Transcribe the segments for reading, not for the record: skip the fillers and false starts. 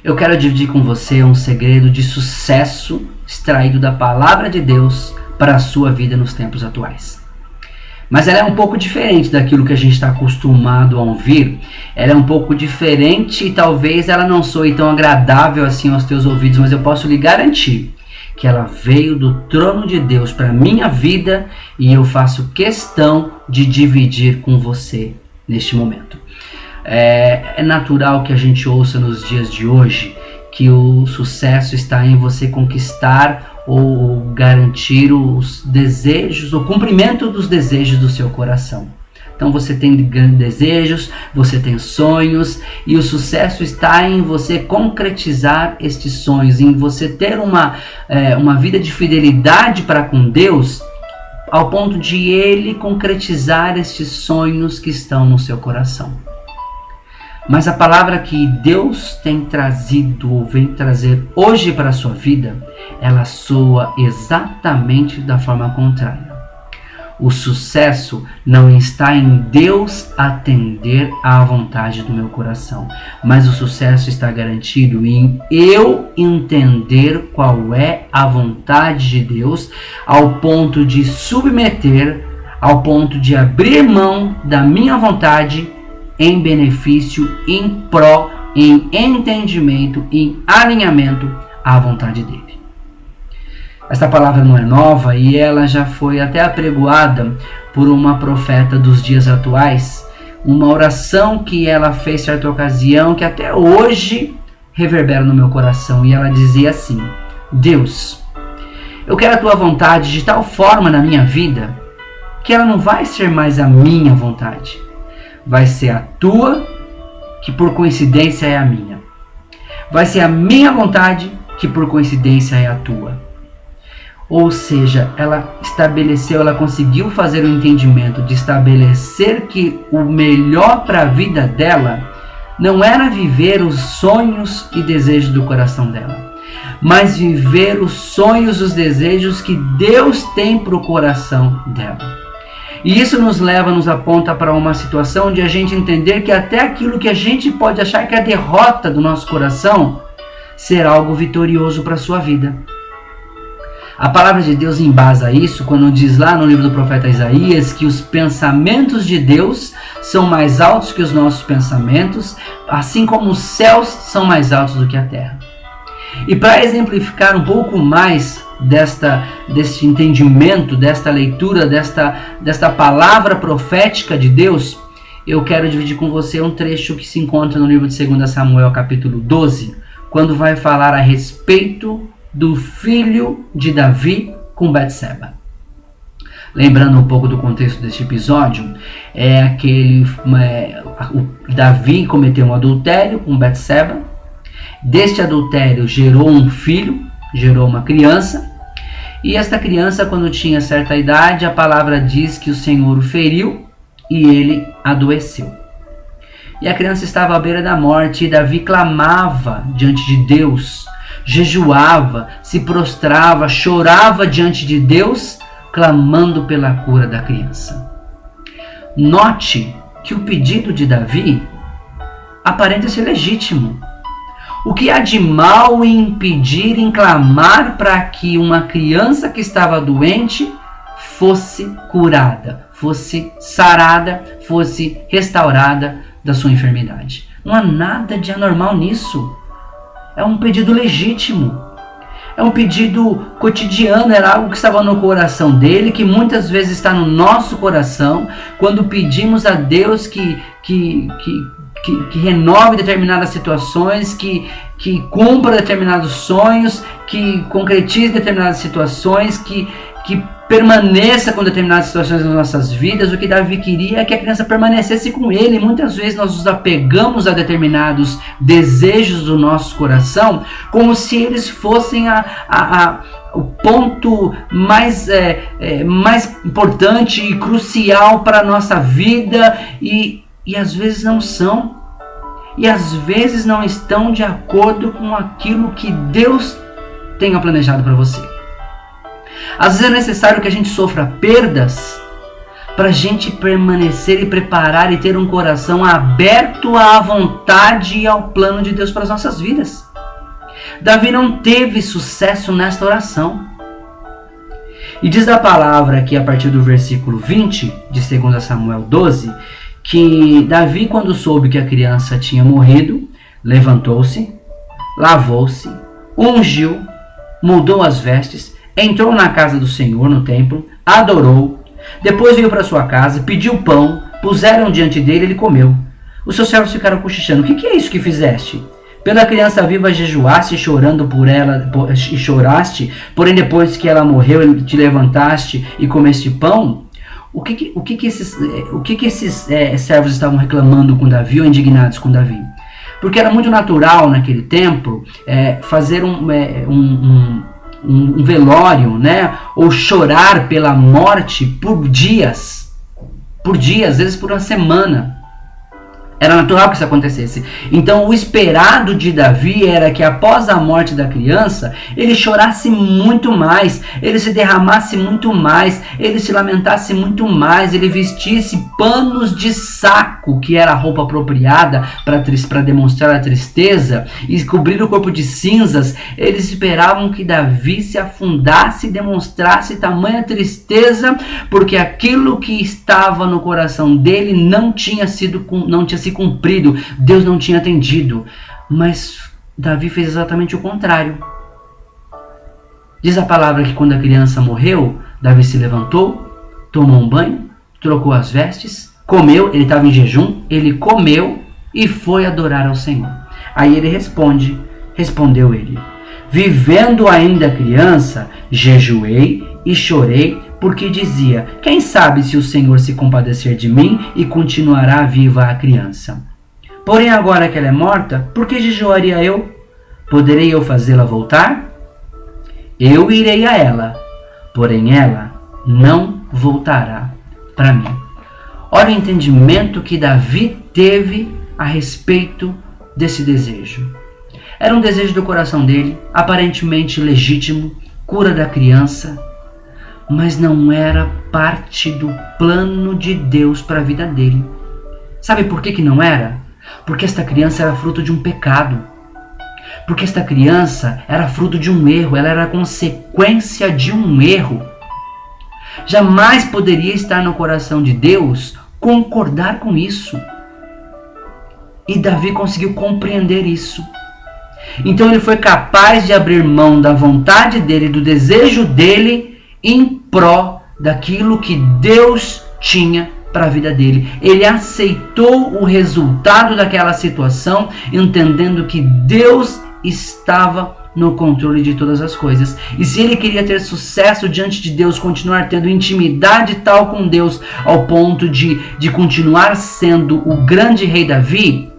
Eu quero dividir com você um segredo de sucesso extraído da palavra de Deus para a sua vida nos tempos atuais. Mas ela é um pouco diferente daquilo que a gente está acostumado a ouvir. Ela é um pouco diferente e talvez ela não soe tão agradável assim aos teus ouvidos, mas eu posso lhe garantir que ela veio do trono de Deus para a minha vida e eu faço questão de dividir com você neste momento. É natural que a gente ouça nos dias de hoje que o sucesso está em você conquistar ou garantir os desejos, o cumprimento dos desejos do seu coração. Então você tem desejos, você tem sonhos e o sucesso está em você concretizar estes sonhos, em você ter uma vida de fidelidade para com Deus, ao ponto de Ele concretizar estes sonhos que estão no seu coração. Mas a palavra que Deus tem trazido ou vem trazer hoje para a sua vida, ela soa exatamente da forma contrária. O sucesso não está em Deus atender à vontade do meu coração, mas o sucesso está garantido em eu entender qual é a vontade de Deus, ao ponto de submeter, ao ponto de abrir mão da minha vontade em benefício, em pró, em entendimento, em alinhamento à vontade dele. Esta palavra não é nova e ela já foi até apregoada por uma profeta dos dias atuais, uma oração que ela fez certa ocasião que até hoje reverbera no meu coração, e ela dizia assim: Deus, eu quero a tua vontade de tal forma na minha vida que ela não vai ser mais a minha vontade, vai ser a tua, que por coincidência é a minha. Vai ser a minha vontade, que por coincidência é a tua. Ou seja, ela conseguiu fazer o entendimento de estabelecer que o melhor para a vida dela não era viver os sonhos e desejos do coração dela, mas viver os sonhos e os desejos que Deus tem para o coração dela. E isso nos aponta para uma situação de a gente entender que até aquilo que a gente pode achar que é a derrota do nosso coração será algo vitorioso para a sua vida. A palavra de Deus embasa isso quando diz lá no livro do profeta Isaías que os pensamentos de Deus são mais altos que os nossos pensamentos, assim como os céus são mais altos do que a terra. E para exemplificar um pouco mais deste entendimento, desta leitura, desta palavra profética de Deus, eu quero dividir com você um trecho que se encontra no livro de 2 Samuel, capítulo 12, quando vai falar a respeito do filho de Davi com Betseba. Lembrando um pouco do contexto deste episódio, Davi cometeu um adultério com Betseba. Deste adultério gerou um filho, gerou uma criança, e esta criança, quando tinha certa idade, a palavra diz que o Senhor o feriu e ele adoeceu. E a criança estava à beira da morte, e Davi clamava diante de Deus, jejuava, se prostrava, chorava diante de Deus, clamando pela cura da criança. Note que o pedido de Davi aparenta ser legítimo. O que há de mal em pedir, em clamar para que uma criança que estava doente fosse curada, fosse sarada, fosse restaurada da sua enfermidade? Não há nada de anormal nisso. É um pedido legítimo. É um pedido cotidiano, era algo que estava no coração dele, que muitas vezes está no nosso coração, quando pedimos a Deus que renove determinadas situações, que cumpra determinados sonhos, que concretize determinadas situações, que permaneça com determinadas situações nas nossas vidas. O que Davi queria é que a criança permanecesse com ele. Muitas vezes nós nos apegamos a determinados desejos do nosso coração, como se eles fossem o ponto mais importante e crucial para a nossa vida, e às vezes não são. E às vezes não estão de acordo com aquilo que Deus tenha planejado para você. Às vezes é necessário que a gente sofra perdas para a gente permanecer e preparar e ter um coração aberto à vontade e ao plano de Deus para as nossas vidas. Davi não teve sucesso nesta oração. E diz a palavra aqui a partir do versículo 20 de 2 Samuel 12, que Davi, quando soube que a criança tinha morrido, levantou-se, lavou-se, ungiu, mudou as vestes, entrou na casa do Senhor, no templo, adorou, depois veio para sua casa, pediu pão, puseram diante dele, ele comeu. Os seus servos ficaram cochichando: o que é isso que fizeste? Pela criança viva jejuaste, chorando por ela, e choraste, porém depois que ela morreu, te levantaste e comeste pão? O que esses servos estavam reclamando com Davi ou indignados com Davi? Porque era muito natural naquele tempo fazer um velório, né? Ou chorar pela morte por dias, às vezes por uma semana. Era natural que isso acontecesse. Então o esperado de Davi era que após a morte da criança, ele chorasse muito mais, ele se derramasse muito mais, ele se lamentasse muito mais, ele vestisse panos de saco, que era a roupa apropriada para demonstrar a tristeza, e cobrir o corpo de cinzas. Eles esperavam que Davi se afundasse e demonstrasse tamanha tristeza, porque aquilo que estava no coração dele não tinha se cumprido, Deus não tinha atendido. Mas Davi fez exatamente o contrário. Diz a palavra que quando a criança morreu, Davi se levantou, tomou um banho, trocou as vestes, comeu, ele estava em jejum, ele comeu e foi adorar ao Senhor. Aí ele respondeu ele: vivendo ainda criança, jejuei e chorei, porque dizia: quem sabe se o Senhor se compadecer de mim e continuará viva a criança. Porém agora que ela é morta, por que jejuaria eu? Poderei eu fazê-la voltar? Eu irei a ela, porém ela não voltará para mim. Olha o entendimento que Davi teve a respeito desse desejo. Era um desejo do coração dele, aparentemente legítimo, cura da criança, mas não era parte do plano de Deus para a vida dele. Sabe por que não era? Porque esta criança era fruto de um pecado. Porque esta criança era fruto de um erro, ela era consequência de um erro. Jamais poderia estar no coração de Deus concordar com isso. E Davi conseguiu compreender isso. Então ele foi capaz de abrir mão da vontade dele, do desejo dele, em pró daquilo que Deus tinha para a vida dele. Ele aceitou o resultado daquela situação, entendendo que Deus estava no controle de todas as coisas. E se ele queria ter sucesso diante de Deus, continuar tendo intimidade tal com Deus, ao ponto de continuar sendo o grande rei Davi,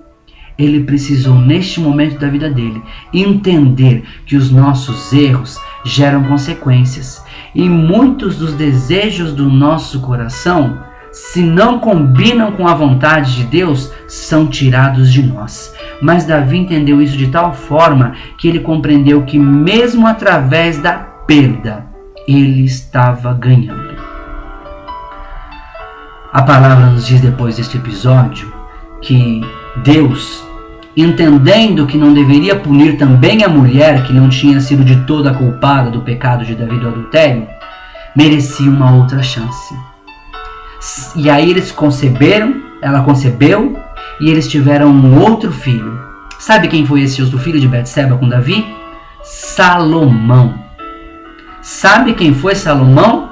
ele precisou, neste momento da vida dele, entender que os nossos erros geram consequências. E muitos dos desejos do nosso coração, se não combinam com a vontade de Deus, são tirados de nós. Mas Davi entendeu isso de tal forma que ele compreendeu que mesmo através da perda, ele estava ganhando. A palavra nos diz depois deste episódio que Deus, entendendo que não deveria punir também a mulher que não tinha sido de toda culpada do pecado de Davi do adultério, merecia uma outra chance. E aí eles conceberam, ela concebeu, e eles tiveram um outro filho. Sabe quem foi esse outro filho de Betseba com Davi? Salomão. Sabe quem foi Salomão?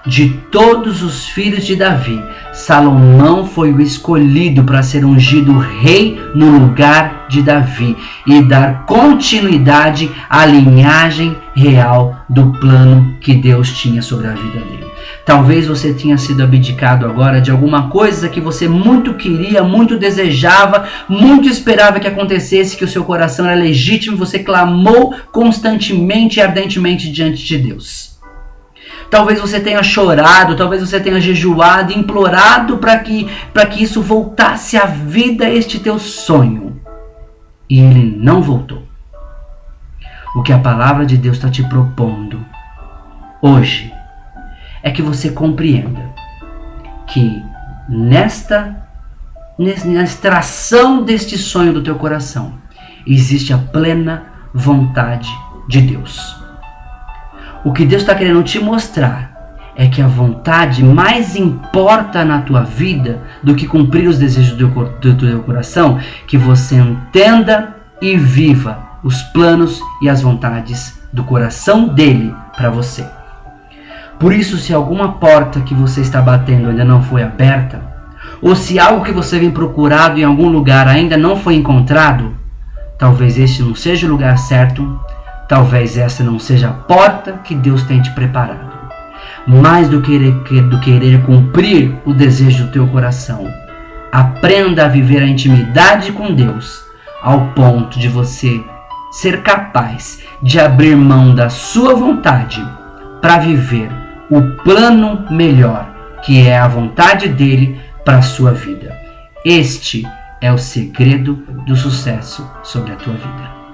De todos os filhos de Davi, Salomão foi o escolhido para ser ungido rei no lugar de Davi e dar continuidade à linhagem real do plano que Deus tinha sobre a vida dele. Talvez você tenha sido abdicado agora de alguma coisa que você muito queria, muito desejava, muito esperava que acontecesse, que o seu coração era legítimo e você clamou constantemente e ardentemente diante de Deus. Talvez você tenha chorado, talvez você tenha jejuado, implorado para que isso voltasse à vida, este teu sonho. E ele não voltou. O que a palavra de Deus está te propondo hoje é que você compreenda que na extração deste sonho do teu coração existe a plena vontade de Deus. O que Deus está querendo te mostrar é que a vontade mais importa na tua vida do que cumprir os desejos do teu coração, que você entenda e viva os planos e as vontades do coração dele para você. Por isso, se alguma porta que você está batendo ainda não foi aberta, ou se algo que você vem procurado em algum lugar ainda não foi encontrado, talvez este não seja o lugar certo, talvez essa não seja a porta que Deus tem te preparado. Mais do que querer cumprir o desejo do teu coração, aprenda a viver a intimidade com Deus, ao ponto de você ser capaz de abrir mão da sua vontade para viver o plano melhor, que é a vontade dele para a sua vida. Este é o segredo do sucesso sobre a tua vida.